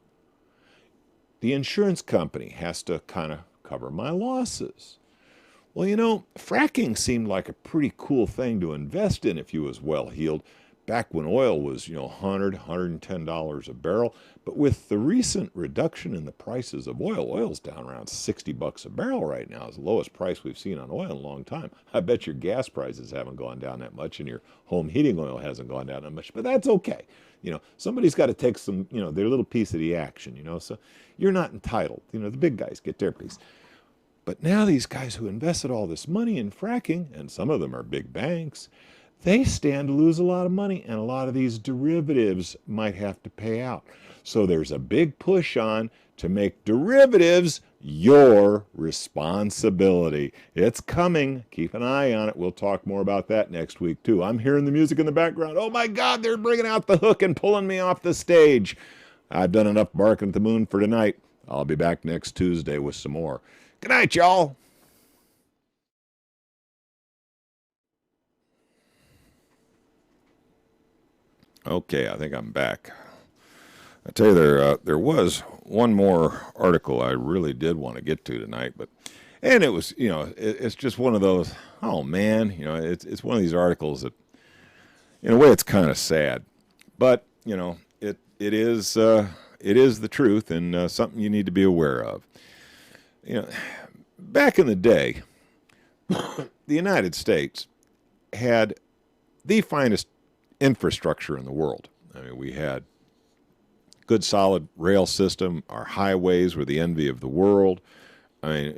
Speaker 2: the insurance company has to kind of cover my losses. Well, fracking seemed like a pretty cool thing to invest in if you was well-heeled back when oil was, $100, $110 a barrel. But with the recent reduction in the prices of oil's down around $60 a barrel right now. It's the lowest price we've seen on oil in a long time. I bet your gas prices haven't gone down that much and your home heating oil hasn't gone down that much, but that's okay. Somebody's got to take some, their little piece of the action, so you're not entitled. The big guys get their piece. But now these guys who invested all this money in fracking, and some of them are big banks, they stand to lose a lot of money, and a lot of these derivatives might have to pay out. So there's a big push on to make derivatives your responsibility. It's coming. Keep an eye on it. We'll talk more about that next week, too. I'm hearing the music in the background. Oh, my God, they're bringing out the hook and pulling me off the stage. I've done enough barking at the moon for tonight. I'll be back next Tuesday with some more. Good night, y'all. Okay, I think I'm back. I tell you, there was one more article I really did want to get to tonight, and it was, it's just one of those. Oh man, it's one of these articles that, in a way, it's kind of sad, but it is the truth and something you need to be aware of. back in the day, the United States had the finest infrastructure in the world. I mean, we had good, solid rail system. Our highways were the envy of the world. I mean,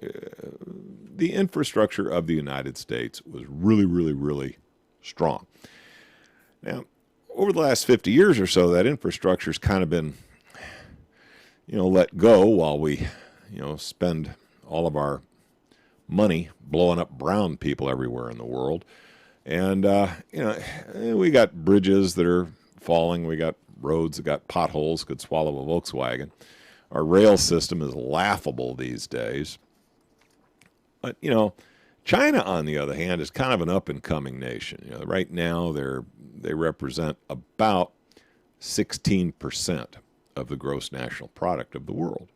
Speaker 2: the infrastructure of the United States was really, really, really strong. Now, over the last 50 years or so, that infrastructure's kind of been, let go while we, spend all of our money blowing up brown people everywhere in the world. And, we got bridges that are falling. We got roads that got potholes, could swallow a Volkswagen. Our rail system is laughable these days. But, China, on the other hand, is kind of an up-and-coming nation. Right now, they represent about 16% of the gross national product of the world.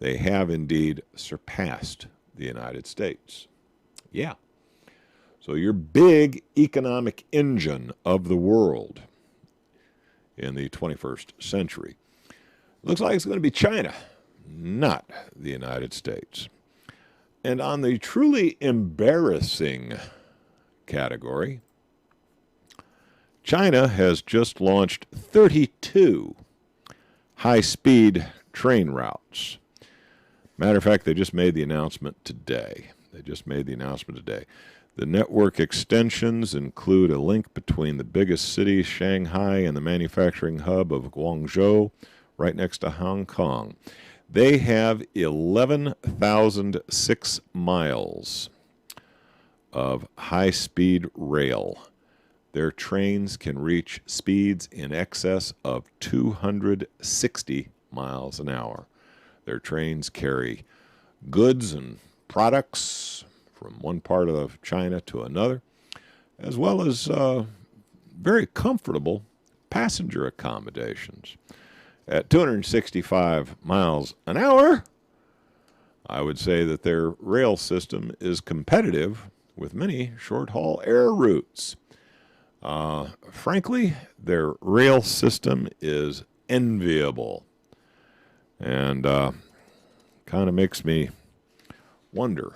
Speaker 2: They have indeed surpassed the United States. Yeah. So your big economic engine of the world in the 21st century looks like it's going to be China, not the United States. And on the truly embarrassing category, China has just launched 32 high-speed train routes. Matter of fact, they just made the announcement today. The network extensions include a link between the biggest city, Shanghai, and the manufacturing hub of Guangzhou, right next to Hong Kong. They have 11,006 miles of high-speed rail. Their trains can reach speeds in excess of 260 miles an hour. Their trains carry goods and products from one part of China to another, as well as very comfortable passenger accommodations. At 265 miles an hour, I would say that their rail system is competitive with many short-haul air routes. Frankly, their rail system is enviable, and kind of makes me wonder,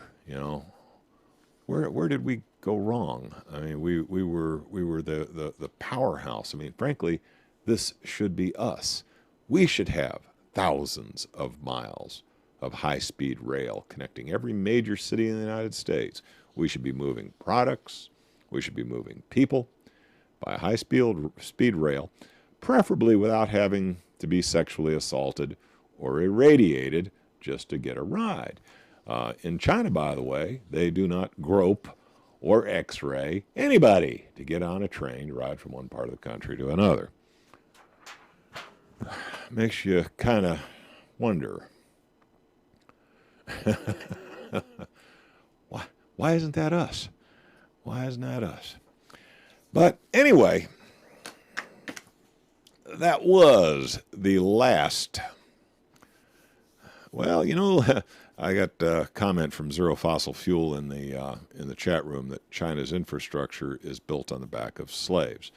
Speaker 2: where did we go wrong? I mean, we were the powerhouse. I mean, frankly, this should be us. We should have thousands of miles of high-speed rail connecting every major city in the United States. We should be moving products. We should be moving people by high-speed rail, preferably without having to be sexually assaulted or irradiated just to get a ride. In China, by the way, they do not grope or x-ray anybody to get on a train to ride from one part of the country to another. Makes you kind of wonder, why isn't that us? Why isn't that us? But anyway, that was the last. Well, I got a comment from Zero Fossil Fuel in the chat room that China's infrastructure is built on the back of slaves.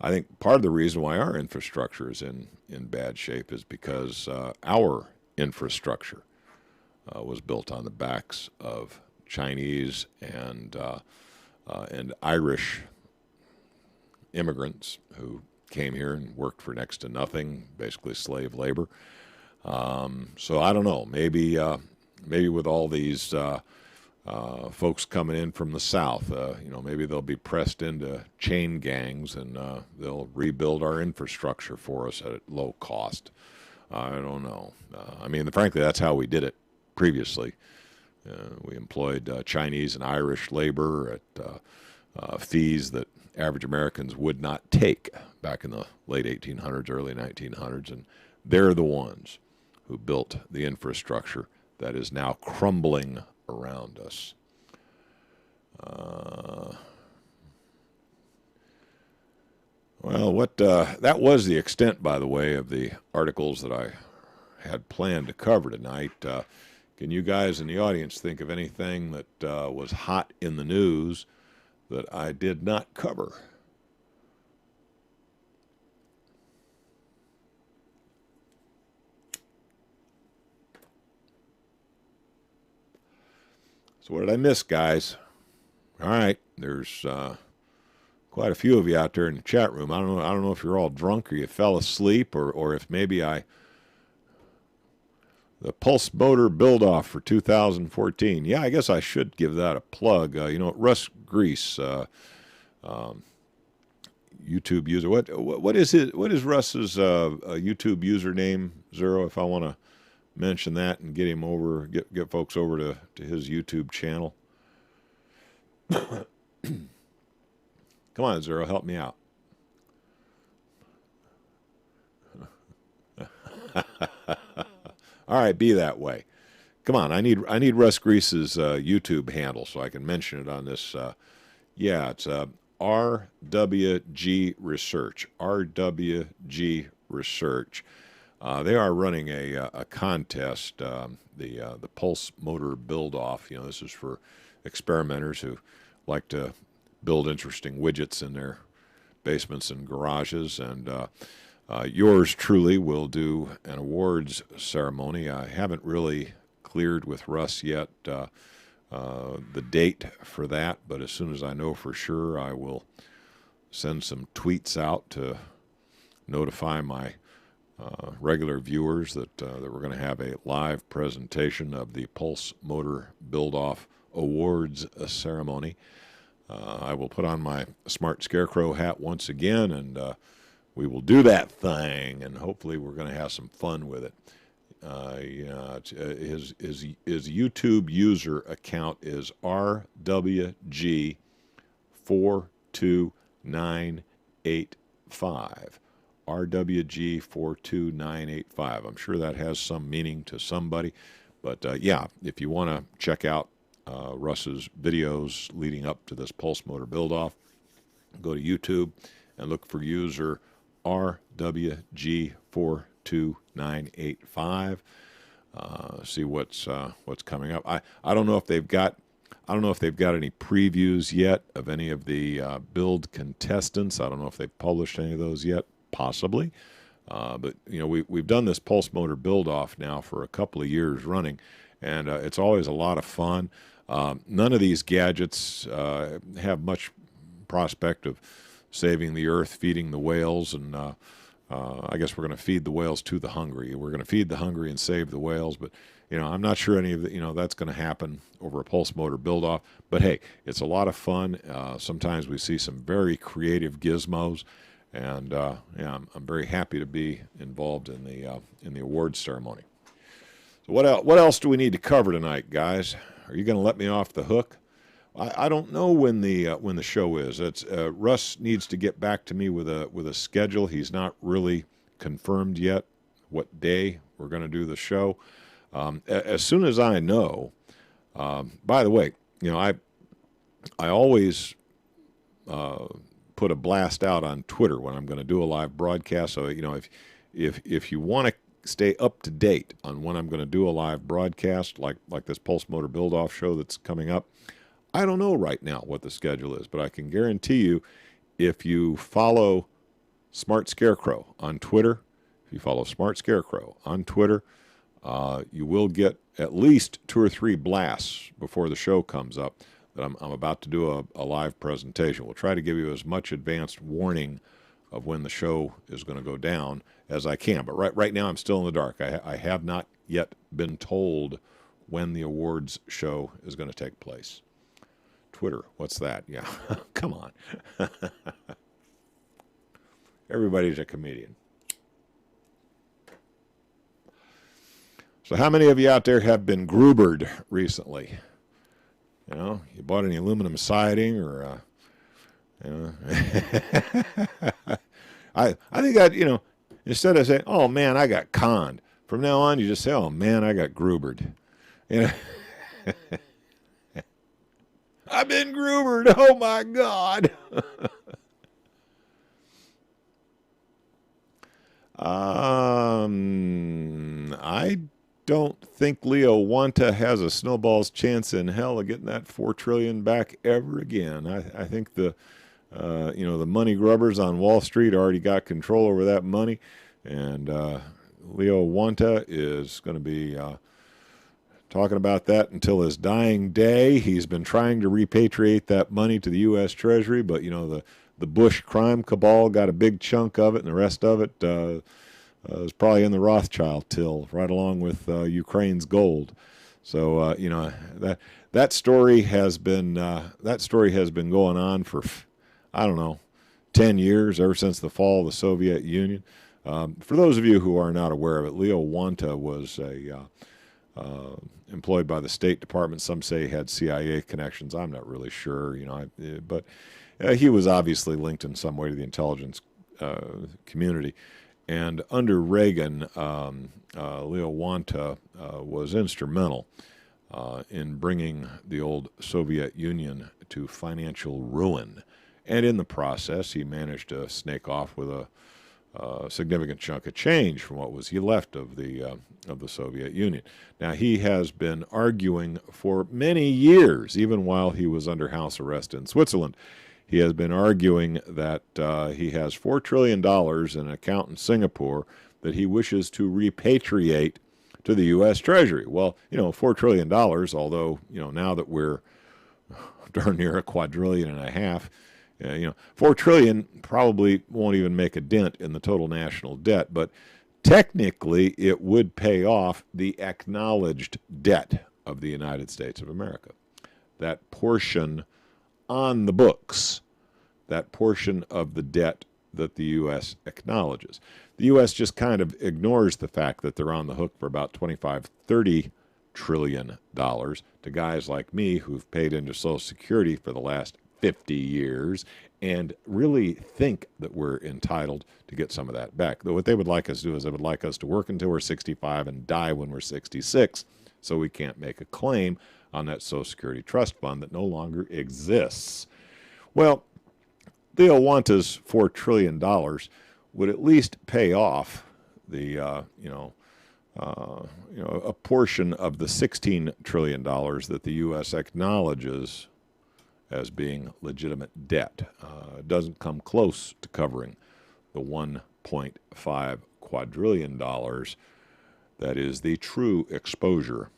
Speaker 2: I think part of the reason why our infrastructure is in bad shape is because our infrastructure was built on the backs of Chinese and Irish immigrants who came here and worked for next to nothing, basically slave labor. So I don't know. Maybe with all these folks coming in from the South, maybe they'll be pressed into chain gangs and they'll rebuild our infrastructure for us at low cost. I don't know. Frankly, that's how we did it previously. We employed Chinese and Irish labor at fees that average Americans would not take back in the late 1800s, early 1900s, and they're the ones who built the infrastructure that is now crumbling around us. That was the extent, by the way, of the articles that I had planned to cover tonight. Can you guys in the audience think of anything that was hot in the news that I did not cover? So what did I miss, guys? All right, there's quite a few of you out there in the chat room. I don't know if you're all drunk or you fell asleep, or if maybe the pulse motor build-off for 2014. Yeah, I guess I should give that a plug. Russ Grease, YouTube user. What is it? What is Russ's YouTube username, Zero? If I want to mention that and get him over, get folks over to his YouTube channel. Come on, Zero, help me out. All right, be that way. Come on, I need Russ Grease's YouTube handle so I can mention it on this. It's RWG Research. RWG Research. They are running a contest, the Pulse Motor Build-Off. This is for experimenters who like to build interesting widgets in their basements and garages. And yours truly will do an awards ceremony. I haven't really cleared with Russ yet the date for that, but as soon as I know for sure, I will send some tweets out to notify my regular viewers that we're going to have a live presentation of the Pulse Motor Build-Off Awards ceremony. I will put on my Smart Scarecrow hat once again, and we will do that thing, and hopefully we're going to have some fun with it. His YouTube user account is RWG42985. RWG42985. I'm sure that has some meaning to somebody, but if you want to check out Russ's videos leading up to this Pulse Motor Build-Off, go to YouTube and look for user RWG42985. See what's coming up. I don't know if they've got any previews yet of any of the build contestants. I don't know if they've published any of those yet. Possibly, but we've done this Pulse Motor Build-Off now for a couple of years running, and it's always a lot of fun. None of these gadgets have much prospect of saving the earth, feeding the whales, and I guess we're going to feed the whales to the hungry. We're going to feed the hungry and save the whales, but I'm not sure any of that's going to happen over a Pulse Motor Build-Off. But hey, it's a lot of fun. Sometimes we see some very creative gizmos. And I'm very happy to be involved in the awards ceremony. So what else do we need to cover tonight, guys? Are you going to let me off the hook? I don't know when the show is. Russ needs to get back to me with a schedule. He's not really confirmed yet what day we're going to do the show. As soon as I know. By the way, I always put a blast out on Twitter when I'm going to do a live broadcast. So, if you want to stay up to date on when I'm going to do a live broadcast, like this Pulse Motor Build-Off show that's coming up, I don't know right now what the schedule is, but I can guarantee you, if you follow Smart Scarecrow on Twitter, you will get at least 2 or 3 blasts before the show comes up that I'm about to do a live presentation. We'll try to give you as much advanced warning of when the show is going to go down as I can. But right now I'm still in the dark. I have not yet been told when the awards show is going to take place. Twitter, what's that? Yeah, come on. Everybody's a comedian. So how many of you out there have been Grubered recently? You bought any aluminum siding or, I think that, instead of saying, oh man, I got conned, from now on you just say, oh man, I got Grubered. I've been Grubered, oh my God. I don't think Leo Wanta has a snowball's chance in hell of getting that $4 trillion back ever again. I think the money grubbers on Wall Street already got control over that money, and Leo Wanta is going to be talking about that until his dying day. He's been trying to repatriate that money to the U.S. Treasury, but, the Bush crime cabal got a big chunk of it, and the rest of it is probably in the Rothschild till, right along with Ukraine's gold. So, that story has been going on for, I don't know, 10 years, ever since the fall of the Soviet Union. For those of you who are not aware of it, Leo Wanta was employed by the State Department. Some say he had CIA connections. I'm not really sure, but he was obviously linked in some way to the intelligence community. And under Reagan, Leo Wanta was instrumental in bringing the old Soviet Union to financial ruin. And in the process, he managed to snake off with a significant chunk of change from what was left of the Soviet Union. Now, he has been arguing for many years, even while he was under house arrest in Switzerland. He has been arguing that he has $4 trillion in an account in Singapore that he wishes to repatriate to the U.S. Treasury. Well, $4 trillion, although, now that we're darn near $1.5 quadrillion, $4 trillion probably won't even make a dent in the total national debt, but technically it would pay off the acknowledged debt of the United States of America. That portion on the books, that portion of the debt that the U.S. acknowledges. The U.S. just kind of ignores the fact that they're on the hook for about $25-30 trillion to guys like me who've paid into Social Security for the last 50 years and really think that we're entitled to get some of that back. Though what they would like us to do is they would like us to work until we're 65 and die when we're 66, so we can't make a claim on that Social Security trust fund that no longer exists. Well, Leo Wanta's $4 trillion would at least pay off the, a portion of the $16 trillion that the U.S. acknowledges as being legitimate debt. It doesn't come close to covering the $1.5 quadrillion that is the true exposure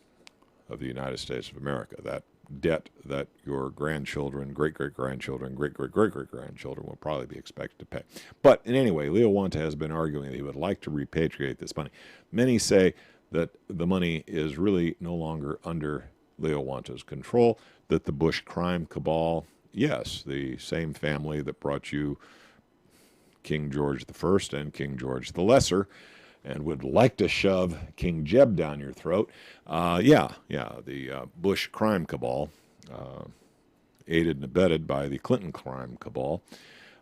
Speaker 2: of the United States of America, that debt that your grandchildren, great-great-grandchildren, great-great-great-great-grandchildren will probably be expected to pay. But in any way, Leo Wanta has been arguing that he would like to repatriate this money. Many say that the money is really no longer under Leo Wanta's control, that the Bush crime cabal, yes, the same family that brought you King George I and King George the Lesser, and would like to shove King Jeb down your throat. The Bush crime cabal, aided and abetted by the Clinton crime cabal,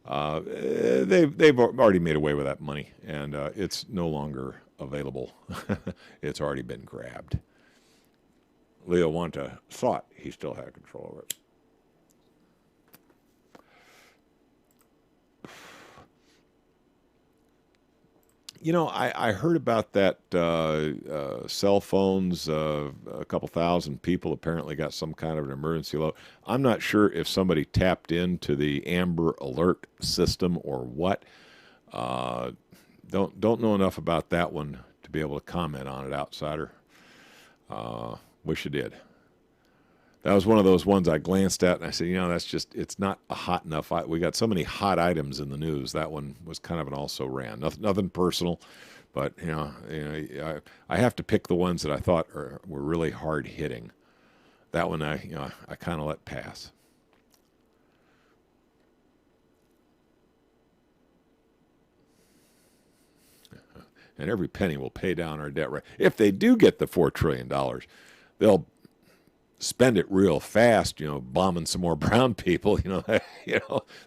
Speaker 2: they've already made away with that money, and it's no longer available. It's already been grabbed. Leo Wanta thought he still had control over it. I heard about that cell phones. A couple thousand people apparently got some kind of an emergency alert. I'm not sure if somebody tapped into the Amber Alert system or what. Don't know enough about that one to be able to comment on it, outsider. Wish I did. That was one of those ones I glanced at and I said, it's not a hot enough. We got so many hot items in the news. That one was kind of an also-ran. Nothing personal, but I have to pick the ones that I thought were really hard hitting. That one I kind of let pass. And every penny will pay down our debt. Right? If they do get the $4 trillion, they'll spend it real fast, bombing some more brown people.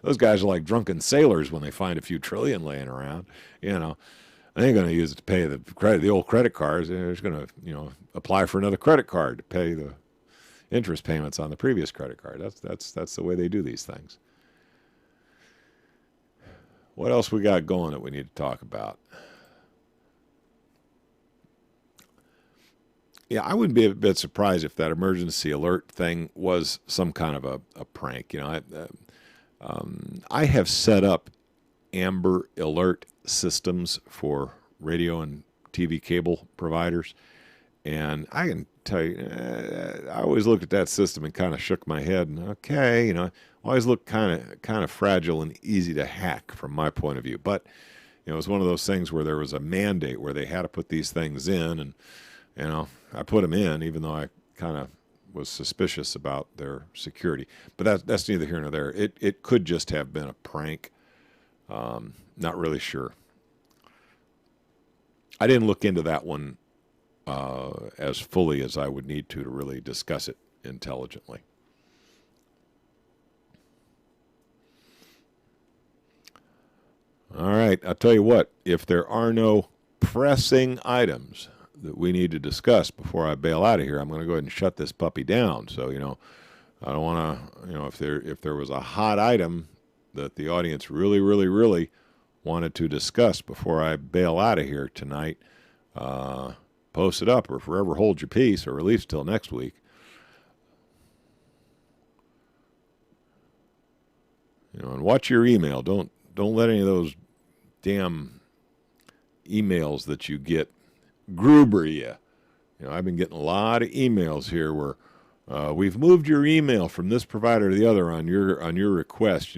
Speaker 2: Those guys are like drunken sailors when they find a few trillion laying around. They ain't going to use it to pay the old credit cards. They're just going to, apply for another credit card to pay the interest payments on the previous credit card. That's the way they do these things. What else we got going that we need to talk about? Yeah, I wouldn't be a bit surprised if that emergency alert thing was some kind of a prank. I have set up Amber Alert systems for radio and TV cable providers, And I can tell you, I always looked at that system and kind of shook my head. And okay, always looked kind of fragile and easy to hack from my point of view. But it was one of those things where there was a mandate where they had to put these things in, and I put them in, even though I kind of was suspicious about their security. But that's neither here nor there. It could just have been a prank. Not really sure. I didn't look into that one as fully as I would need to really discuss it intelligently. All right, I'll tell you what, if there are no pressing items that we need to discuss before I bail out of here, I'm going to go ahead and shut this puppy down. So, I don't want to, if there was a hot item that the audience really, really, really wanted to discuss before I bail out of here tonight, post it up or forever hold your peace, or at least till next week. And watch your email. Don't let any of those damn emails that you get Gruber you. I've been getting a lot of emails here where we've moved your email from this provider to the other on your request.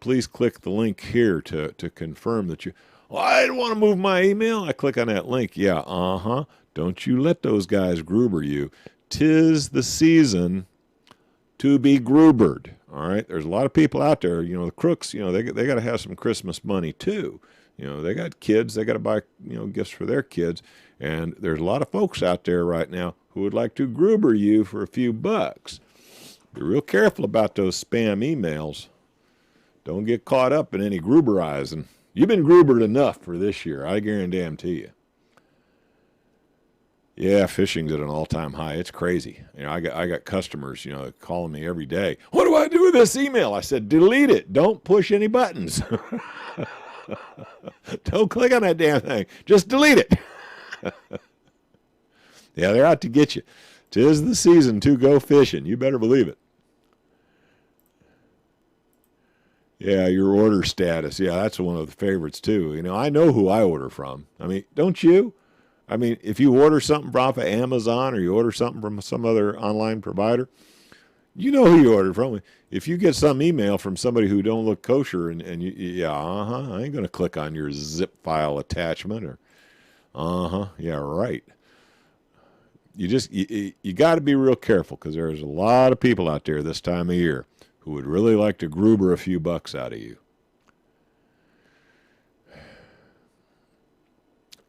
Speaker 2: Please click the link here to confirm that you. Well, I didn't want to move my email. I click on that link. Yeah, Don't you let those guys Gruber you. 'Tis the season to be Grubered. All right, there's a lot of people out there. The crooks. They got to have some Christmas money too. They got kids. They got to buy gifts for their kids. And there's a lot of folks out there right now who would like to Gruber you for a few bucks. Be real careful about those spam emails. Don't get caught up in any Gruberizing. You've been Grubered enough for this year, I guarantee you. Yeah, phishing's at an all-time high. It's crazy. I got customers, calling me every day. What do I do with this email? I said, delete it. Don't push any buttons. Don't click on that damn thing. Just delete it. Yeah, they're out to get you. 'Tis the season to go fishing. You better believe it. Yeah, your order status. Yeah, that's one of the favorites too. I know who I order from. Don't you? If you order something off of Amazon or you order something from some other online provider, you know who you ordered from. If you get some email from somebody who don't look kosher and I ain't going to click on your zip file attachment or, yeah, right. You got to be real careful because there's a lot of people out there this time of year who would really like to Gruber a few bucks out of you.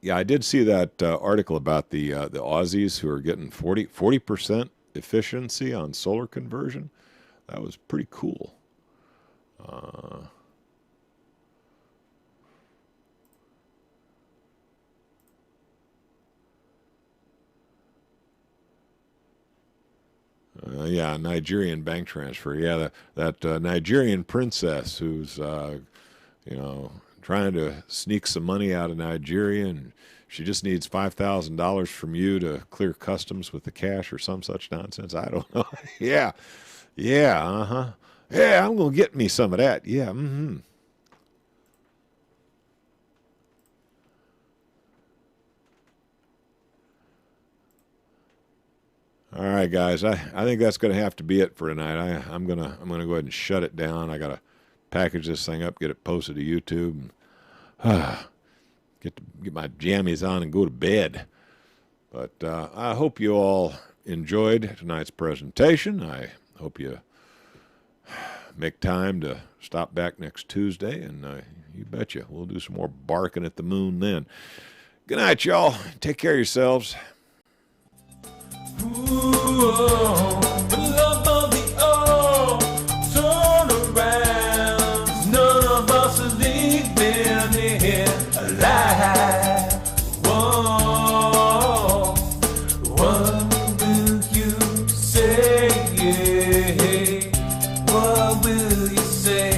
Speaker 2: Yeah, I did see that article about the Aussies who are getting 40% efficiency on solar conversion. That was pretty cool. Yeah, Nigerian bank transfer. Yeah, that Nigerian princess who's, trying to sneak some money out of Nigeria, and she just needs $5,000 from you to clear customs with the cash or some such nonsense. I don't know. Yeah, Yeah, I'm going to get me some of that. Yeah, All right, guys. I think that's going to have to be it for tonight. I'm gonna go ahead and shut it down. I got to package this thing up, get it posted to YouTube, and get my jammies on and go to bed. But I hope you all enjoyed tonight's presentation. I hope you make time to stop back next Tuesday, and you betcha we'll do some more barking at the moon then. Good night, y'all. Take care of yourselves.
Speaker 1: Love of the turnarounds. None of us are leaving here alive. Whoa, what will you say? What will you say?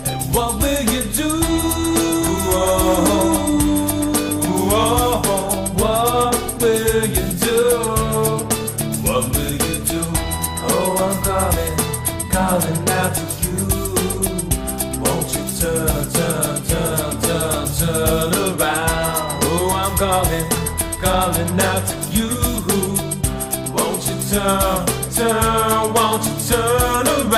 Speaker 1: And what will you do? What will you do? What will you do? Oh, I'm calling out to you. Won't you turn around? Oh, I'm calling out to you. turn, won't you turn around?